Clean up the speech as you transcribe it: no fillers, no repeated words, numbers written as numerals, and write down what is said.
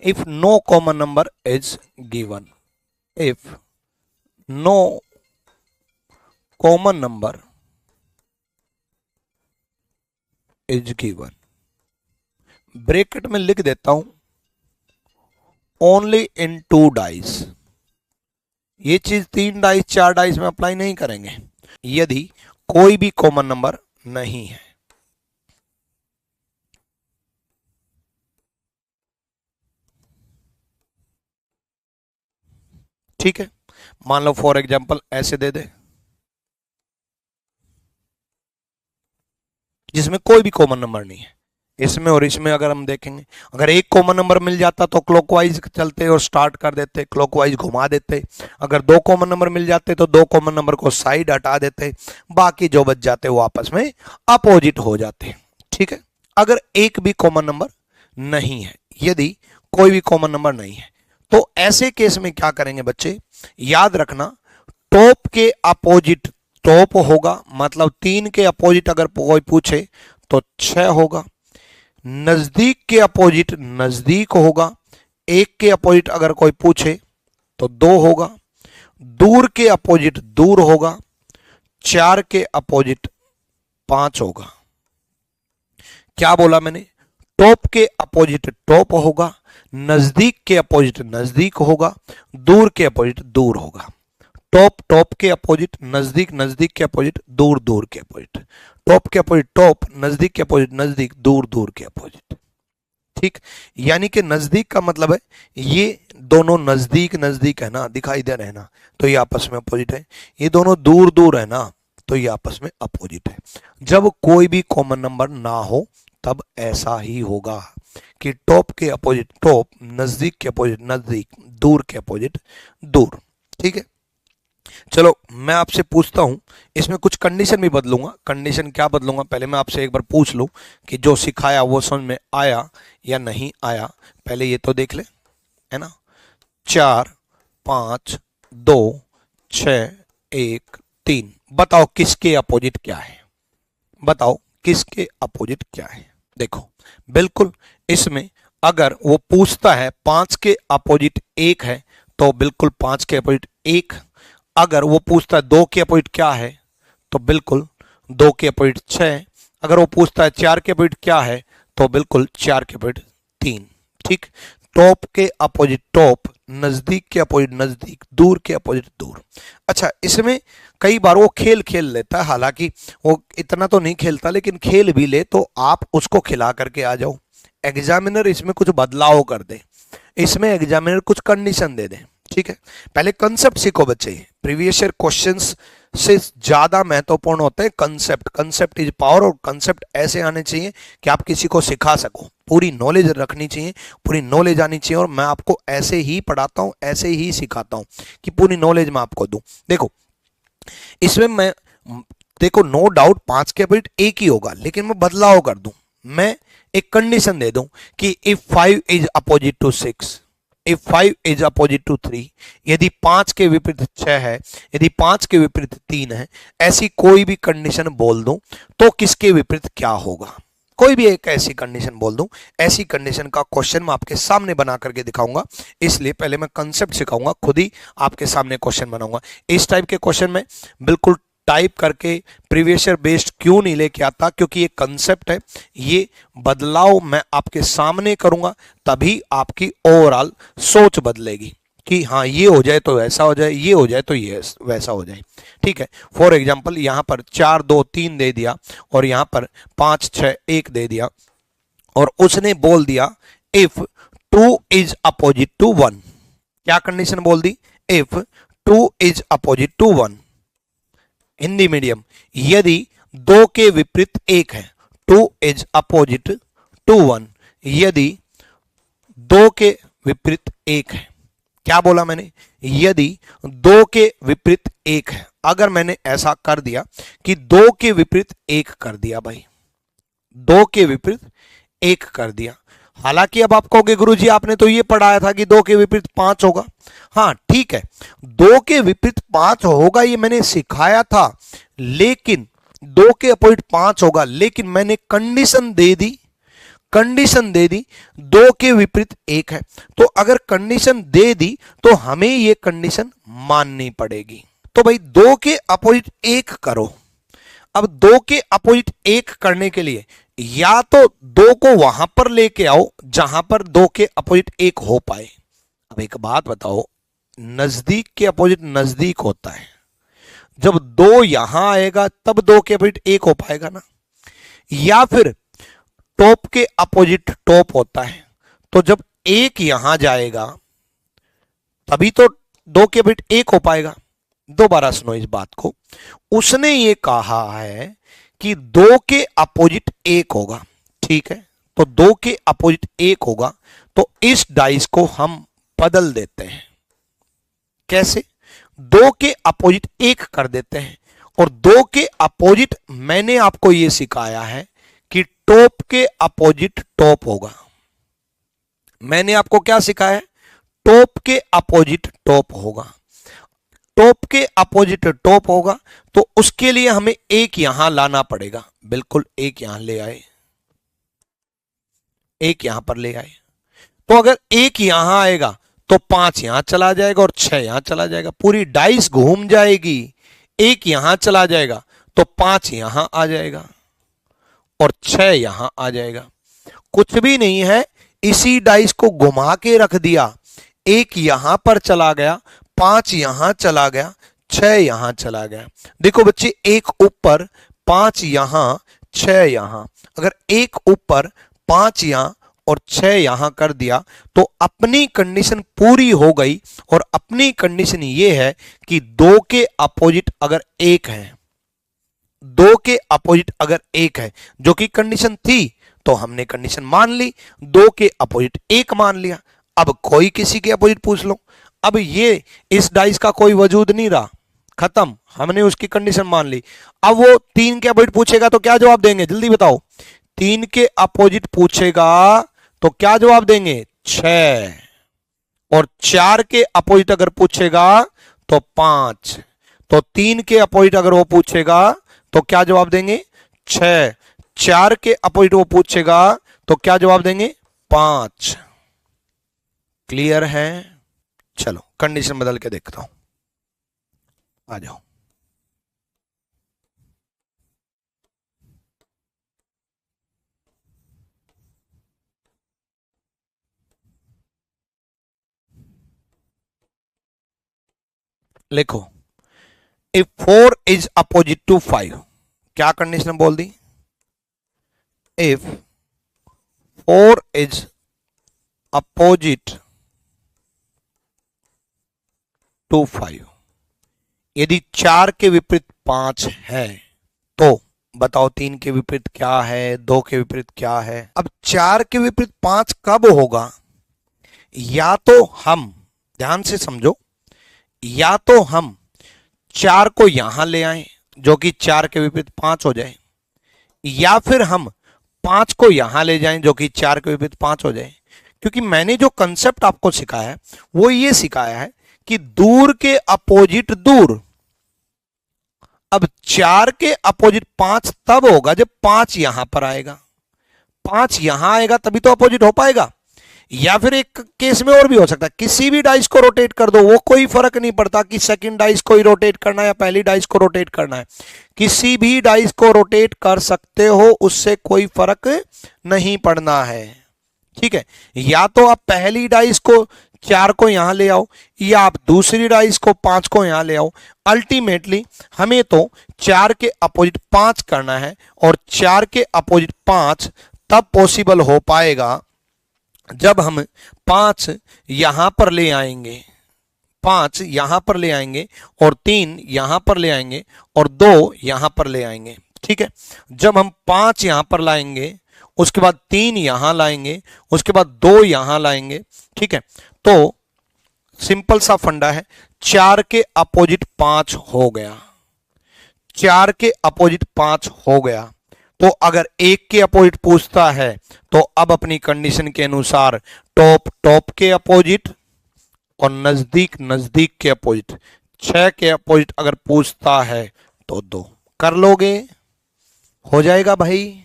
If no common number is given, if no common number is given, bracket में लिख देता हूं only in 2 dice. ये चीज 3 डाइस 4 डाइस में अप्लाई नहीं करेंगे यदि कोई भी कॉमन नंबर नहीं है। ठीक है, मान लो फॉर एग्जांपल ऐसे दे दे जिसमें कोई भी कॉमन नंबर नहीं है। इसमें और इसमें अगर हम देखेंगे, अगर एक कॉमन नंबर मिल जाता तो क्लॉकवाइज चलते और स्टार्ट कर देते, क्लॉकवाइज घुमा देते। अगर 2 कॉमन नंबर मिल जाते तो 2 कॉमन नंबर को साइड हटा देते, बाकी जो बच जाते वो आपस में अपोजिट हो जाते। ठीक है, अगर एक भी कॉमन नंबर नहीं है, यदि कोई भी कॉमन नंबर नहीं है, तो ऐसे केस में क्या करेंगे बच्चे, याद रखना टॉप के अपोजिट टॉप होगा, मतलब 3 के अपोजिट अगर कोई पूछे तो 6 होगा। नजदीक के अपोजिट नजदीक होगा, 1 के अपोजिट अगर कोई पूछे तो 2 होगा। दूर के अपोजिट दूर होगा, 4 के अपोजिट 5 होगा। क्या बोला मैंने, टॉप के अपोजिट टॉप होगा, नजदीक के अपोजिट नजदीक होगा, दूर के अपोजिट दूर होगा। टॉप टॉप के अपोजिट, नजदीक नजदीक के अपोजिट, दूर दूर के अपोजिट। टॉप के अपोजिट टॉप, नजदीक के अपोजिट नजदीक, दूर दूर के अपोजिट। ठीक, यानी कि नजदीक का मतलब है ये दोनों नजदीक नजदीक है ना, दिखाई दे रहे हैं ना, तो ये आपस में अपोजिट है। ये दोनों दूर दूर है ना, तो ये आपस में अपोजिट है। जब कोई भी कॉमन नंबर ना हो तब ऐसा ही होगा कि टॉप के अपोजिट टॉप, नजदीक के अपोजिट नजदीक, दूर के अपोजिट दूर। ठीक है, चलो मैं आपसे पूछता हूं, इसमें कुछ कंडीशन भी बदलूंगा। कंडीशन क्या बदलूंगा, पहले मैं आपसे एक बार पूछ लूं कि जो सिखाया वो समझ में आया या नहीं आया। पहले ये तो देख ले, है ना। 4 5 2 6 1 3, बताओ किसके अपोजिट क्या है, बताओ किसके अपोजिट क्या है। देखो बिल्कुल इसमें अगर वो पूछता है 5 के अपोजिट 1 है तो बिल्कुल 5 के अपोजिट 1। अगर वो पूछता है 2 के अपोजिट क्या है तो बिल्कुल 2 के अपोजिट 6। अगर वो पूछता है 4 के अपोजिट क्या है तो बिल्कुल 4 के अपोजिट 3। ठीक, टॉप के अपोजिट टॉप, नजदीक के अपोजिट नजदीक, दूर के अपोजिट दूर। अच्छा, इसमें कई बार वो खेल खेल लेता है, हालांकि वो इतना तो नहीं खेलता, लेकिन खेल भी ले तो आप उसको खिला करके आ जाओ। एग्जामिनर इसमें कुछ बदलाव कर दे, इसमें एग्जामिनर कुछ कंडीशन दे दे। ठीक है, पहले कंसेप्ट सीखो बच्चे। प्रीवियस ईयर क्वेश्चंस से ज्यादा महत्वपूर्ण होते हैं कंसेप्ट। कंसेप्ट इज पावर, और कंसेप्ट ऐसे आने चाहिए कि आप किसी को सिखा सको। पूरी नॉलेज रखनी चाहिए, पूरी नॉलेज आनी चाहिए, और मैं आपको ऐसे ही पढ़ाता हूं, ऐसे ही सिखाता हूं कि पूरी नॉलेज मैं आपको दूं। देखो इसमें मैं, देखो नो डाउट 5 के अपोजिट एक ही होगा, लेकिन मैं बदलाव कर दूं। मैं एक कंडीशन दे दूं कि if 5 is opposite to 6, if 5 is opposite to 3, यदि 5 के विपरीत 6 है, यदि 5 के विपरीत 3 है, ऐसी कोई भी कंडीशन बोल दूं तो किसके विपरीत क्या होगा। कोई भी एक ऐसी कंडीशन बोल दूं, ऐसी कंडीशन का क्वेश्चन मैं आपके सामने बना करके दिखाऊंगा। इसलिए पहले मैं कंसेप्ट सिखाऊंगा, खुद ही आपके सामने क्वेश्चन बनाऊंगा। इस टाइप के क्वेश्चन में बिल्कुल टाइप करके प्रीवियस ईयर बेस्ड क्यों नहीं लेके आता, क्योंकि ये कंसेप्ट है, ये बदलाव मैं आपके सामने करूंगा, तभी आपकी ओवरऑल सोच बदलेगी कि हाँ ये हो जाए तो ऐसा हो जाए, ये हो जाए तो ये वैसा हो जाए। ठीक है, फॉर एग्जांपल यहां पर 4 2 3 दे दिया, और यहां पर 5 6 1 दे दिया, और उसने बोल दिया इफ 2 इज अपोजिट टू 1। क्या कंडीशन बोल दी, if 2 is opposite to 1। Hindi medium, यदि 2 के विपरीत 1 है, 2 इज अपोजिट टू 1, यदि 2 के विपरीत 1 है। क्या बोला मैंने, यदि 2 के विपरीत 1 है। अगर मैंने ऐसा कर दिया कि 2 के विपरीत 1 कर दिया, भाई 2 के विपरीत 1 कर दिया, हालांकि अब आप कहोगे गुरुजी आपने तो ये पढ़ाया था कि 2 के विपरीत 5 होगा। हाँ ठीक है, 2 के विपरीत 5 होगा ये मैंने सिखाया था, लेकिन 2 के अपोजिट 5 होगा, लेकिन मैंने कंडीशन दे दी। कंडीशन दे दी 2 के विपरीत 1 है, तो अगर कंडीशन दे दी तो हमें ये कंडीशन माननी पड़ेगी। तो भाई 2 के अपोजिट 1 करो। अब 2 के अपोजिट 1 करने के लिए या तो 2 को वहां पर लेके आओ जहां पर 2 के अपोजिट 1 हो पाए। अब एक बात बताओ, नजदीक के अपोजिट नजदीक होता है, जब 2 यहां आएगा तब 2 के अपोजिट 1 हो पाएगा ना। या फिर टॉप के अपोजिट टॉप होता है, तो जब 1 यहां जाएगा तभी तो 2 के अपोजिट 1 हो पाएगा। दोबारा सुनो इस बात को, उसने ये कहा है कि 2 के अपोजिट 1 होगा, ठीक है, तो 2 के अपोजिट 1 होगा, तो इस डाइस को हम बदल देते हैं। कैसे? 2 के अपोजिट 1 कर देते हैं, और 2 के अपोजिट मैंने आपको यह सिखाया है कि टॉप के अपोजिट टॉप होगा। मैंने आपको क्या सिखाया है? टॉप के अपोजिट टॉप होगा। टॉप के अपोजिट टॉप होगा, तो उसके लिए हमें 1 यहां लाना पड़ेगा। बिल्कुल 1 यहां ले आए, 1 यहां पर ले आए, तो अगर 1 यहां आएगा तो 5 यहां चला जाएगा और 6 यहां चला जाएगा, पूरी डाइस घूम जाएगी। 1 यहां चला जाएगा तो 5 यहां आ जाएगा और 6 यहां आ जाएगा। कुछ भी नहीं है, इसी डाइस को घुमा के रख दिया, 1 यहां पर चला गया, 5 यहां चला गया, 6 यहां चला गया। देखो बच्चे, 1 ऊपर 5 यहां 6 यहां, अगर 1 ऊपर 5 यहां और 6 यहां कर दिया तो अपनी कंडीशन पूरी हो गई। और अपनी कंडीशन ये है कि 2 के अपोजिट अगर 1 है, 2 के अपोजिट अगर 1 है, जो कि कंडीशन थी, तो हमने कंडीशन मान ली, 2 के अपोजिट 1 मान लिया। अब कोई किसी के अपोजिट पूछ लो, अब ये इस डाइस का कोई वजूद नहीं रहा, खत्म, हमने उसकी कंडीशन मान ली। अब वो 3 के अपोजिट पूछेगा तो क्या जवाब देंगे? जल्दी बताओ। 3 के अपोजिट पूछेगा तो क्या जवाब देंगे? 6। और 4 के अपोजिट अगर पूछेगा तो 5। तो 3 के अपोजिट अगर वो पूछेगा तो क्या जवाब देंगे? 6। 4 के अपोजिट वो पूछेगा तो क्या जवाब देंगे? 5। क्लियर है? चलो कंडीशन बदल के देखता हूं, आ जाओ। लिखो, इफ 4 इज अपोजिट टू 5, क्या कंडीशन बोल दी? इफ 4 इज अपोजिट टू 5, यदि 4 के विपरीत 5 है, तो बताओ 3 के विपरीत क्या है, 2 के विपरीत क्या है? अब 4 के विपरीत 5 कब होगा? या तो हम, ध्यान से समझो, या तो हम 4 को यहां ले आए जो कि 4 के विपरीत 5 हो जाए, या फिर हम 5 को यहां ले जाएं जो कि 4 के विपरीत 5 हो जाए। क्योंकि मैंने जो कंसेप्ट आपको सिखाया है वो ये सिखाया है कि दूर के अपोजिट दूर। अब 4 के अपोजिट 5 तब होगा जब 5 यहां पर आएगा, 5 यहां आएगा तभी तो अपोजिट हो पाएगा। या फिर एक केस में और भी हो सकता है, किसी भी डाइस को रोटेट कर दो, वो कोई फर्क नहीं पड़ता कि सेकंड डाइस को ही रोटेट करना है या पहली डाइस को रोटेट करना है, किसी भी डाइस को रोटेट कर सकते हो, उससे कोई फर्क नहीं पड़ना है, ठीक है। या तो आप पहली डाइस को 4 को यहां ले आओ, या आप दूसरी डाइस को 5 को यहां ले आओ। अल्टीमेटली हमें तो 4 के अपोजिट 5 करना है, और 4 के अपोजिट 5 तब पॉसिबल हो पाएगा जब हम 5 यहां पर ले आएंगे, 5 यहां पर ले आएंगे, और 3 यहां पर ले आएंगे, और 2 यहां पर ले आएंगे, ठीक है। जब हम 5 यहां पर लाएंगे, उसके बाद 3 यहां लाएंगे, उसके बाद 2 यहां लाएंगे, ठीक है। तो सिंपल सा फंडा है, 4 के अपोजिट 5 हो गया, 4 के अपोजिट 5 हो गया। तो अगर 1 के अपोजिट पूछता है तो अब अपनी कंडीशन के अनुसार टॉप टॉप के अपोजिट और नजदीक नजदीक के अपोजिट, 6 के अपोजिट अगर पूछता है तो 2 कर लोगे, हो जाएगा भाई।